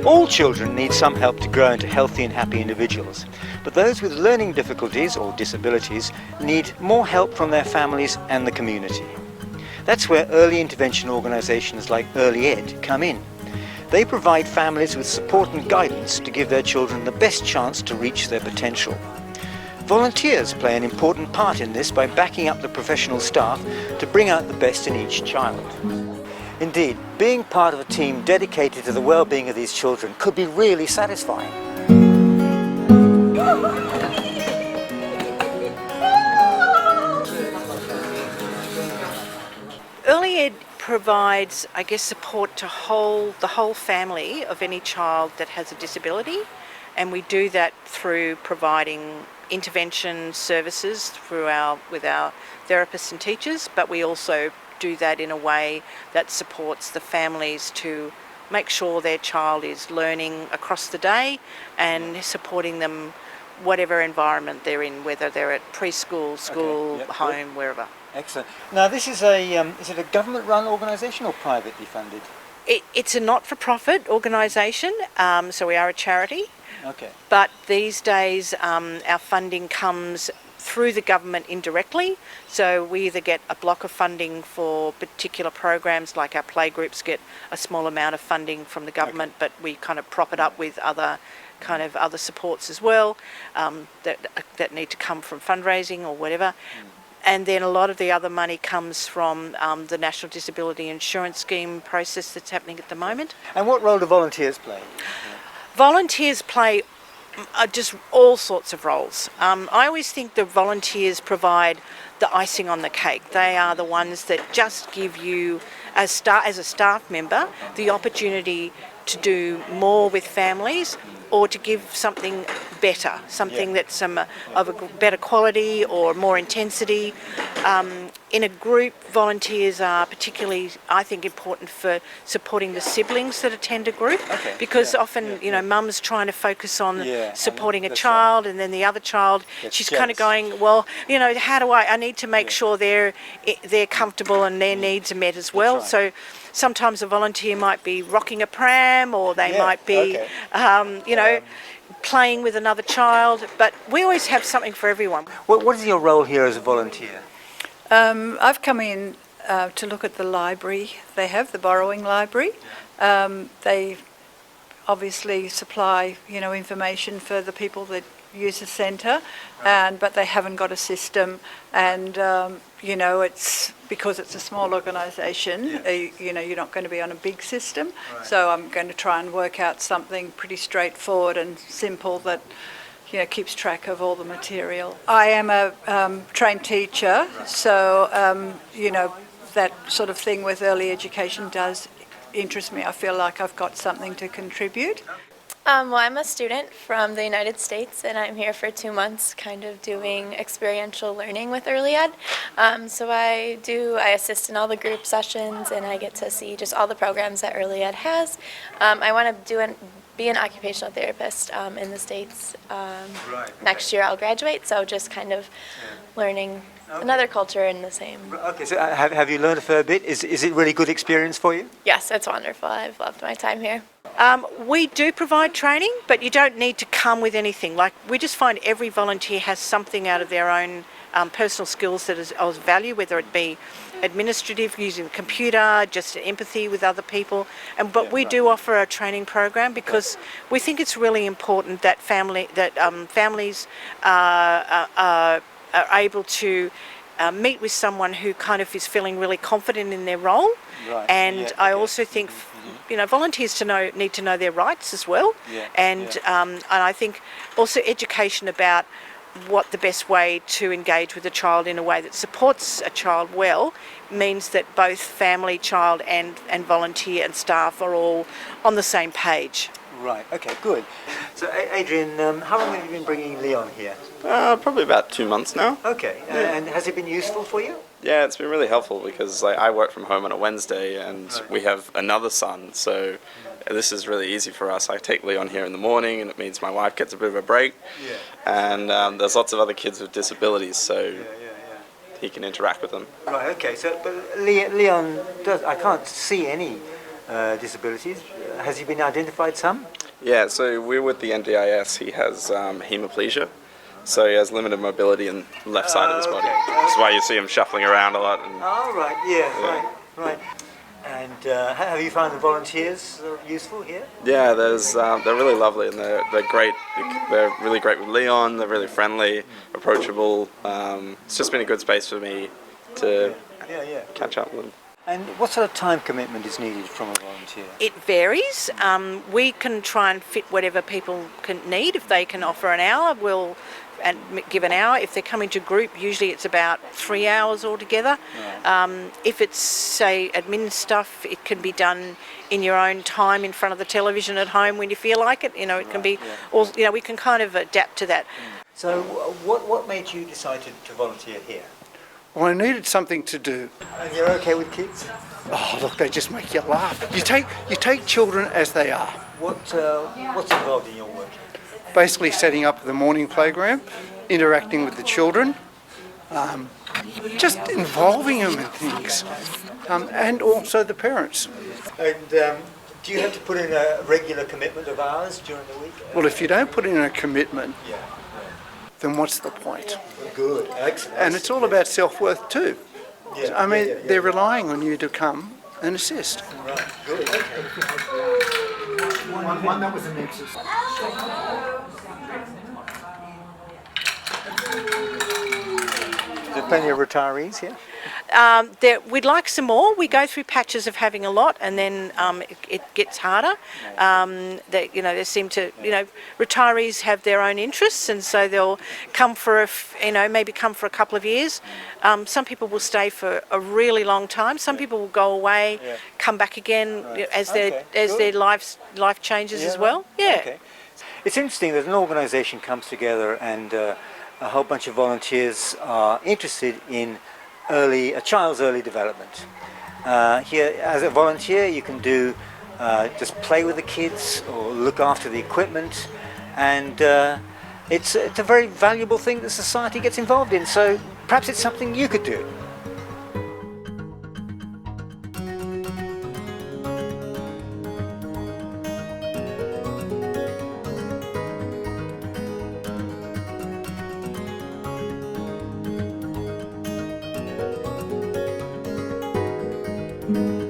All children need some help to grow into healthy and happy individuals, but those with learning difficulties or disabilities need more help from their families and the community. That's where early intervention organisations like Early Ed come in. They provide families with support and guidance to give their children the best chance to reach their potential. Volunteers play an important part in this by backing up the professional staff to bring out the best in each child. Indeed, being part of a team dedicated to the well-being of these children could be really satisfying. Early Ed provides, I guess, support to the whole family of any child that has a disability, and we do that through providing intervention services with our therapists and teachers, but we also do that in a way that supports the families to make sure their child is learning across the day and supporting them whatever environment they're in, whether they're at preschool, school, home, good. Wherever. Excellent. Now this is is it a government-run organisation or privately funded? It's a not-for-profit organisation, so we are a charity. Okay. But these days our funding comes through the government indirectly, so we either get a block of funding for particular programs, like our playgroups get a small amount of funding from the government, but we kind of prop it up with other supports as well that need to come from fundraising or whatever. And then a lot of the other money comes from the National Disability Insurance Scheme process that's happening at the moment. And what role do volunteers play? Volunteers play just all sorts of roles. I always think the volunteers provide the icing on the cake. They are the ones that just give you, as a staff member, the opportunity to do more with families or to give something better, something that's of a better quality or more intensity. In a group, volunteers are particularly, I think, important for supporting the siblings that attend a group, because often, mum's trying to focus on supporting a child, and then the other child, she's kind of going, well, how do I need to make sure they're comfortable and their needs are met as well. So sometimes a volunteer might be rocking a pram, or they might be, playing with another child, but we always have something for everyone. What is your role here as a volunteer? I've come in to look at the library. They have the borrowing library. They obviously supply, information for the people that use the centre, but they haven't got a system, and it's because it's a small organisation. You're not going to be on a big system, so I'm going to try and work out something pretty straightforward and simple that keeps track of all the material. I am a trained teacher, so that sort of thing with early education does interest me. I feel like I've got something to contribute. Well, I'm a student from the United States, and I'm here for 2 months kind of doing experiential learning with Early Ed. So I assist in all the group sessions, and I get to see just all the programs that Early Ed has. I want to be an occupational therapist in the States. Next year I'll graduate, so just kind of learning another culture in the same. Okay, so have you learned a fair bit? Is it really good experience for you? Yes, it's wonderful. I've loved my time here. We do provide training, but you don't need to come with anything. Like, we just find every volunteer has something out of their own personal skills that is of value, whether it be administrative, using the computer, just empathy with other people. But we do offer a training program because we think it's really important that families are able to meet with someone who kind of is feeling really confident in their role. I also think volunteers need to know their rights as well. And I think also education about what the best way to engage with a child in a way that supports a child well means that both family, child and volunteer and staff are all on the same page. Right, okay, good. So Adrian, how long have you been bringing Leon here? Probably about 2 months now. Okay, and has it been useful for you? Yeah, it's been really helpful because I work from home on a Wednesday and we have another son, so this is really easy for us. I take Leon here in the morning and it means my wife gets a bit of a break, and there's lots of other kids with disabilities, so he can interact with them. Right, okay, so but Leon does, I can't see any disabilities. Has he been identified some? Yeah, so we're with the NDIS. He has hemiplegia, so he has limited mobility in the left side of his body. Okay. That's why you see him shuffling around a lot. And Oh, right, right. And have you found the volunteers useful here? yeah, they're really lovely and they're great. They're really great with Leon. They're really friendly, approachable. It's just been a good space for me to catch up with them. And what sort of time commitment is needed from a volunteer? It varies. We can try and fit whatever people can need. If they can offer an hour, we'll give an hour. If they're coming to group, usually it's about 3 hours altogether. If it's, say, admin stuff, it can be done in your own time in front of the television at home when you feel like it. It can be, or we can kind of adapt to that. So what made you decide to volunteer here? Well, I needed something to do. And you're okay with kids? Oh, look, they just make you laugh. You take children as they are. What's involved in your work? Basically setting up the morning playground, interacting with the children, just involving them in things, and also the parents. And do you have to put in a regular commitment of hours during the week? Well, if you don't put in a commitment, then what's the point? Good, excellent. And it's all about self-worth too. Yeah, I mean, yeah. they're relying on you to come and assist. Right, good. One that was an exercise. There's plenty of retirees here? We'd like some more. We go through patches of having a lot, and then it gets harder. They seem to, retirees have their own interests, and so they'll come for maybe come for a couple of years. Some people will stay for a really long time. Some people will go away, come back again as their life changes as well. Yeah. Okay. It's interesting that an organisation comes together and a whole bunch of volunteers are interested in a child's early development. Here, as a volunteer, you can do just play with the kids or look after the equipment, and it's a very valuable thing that society gets involved in. So perhaps it's something you could do. Thank you.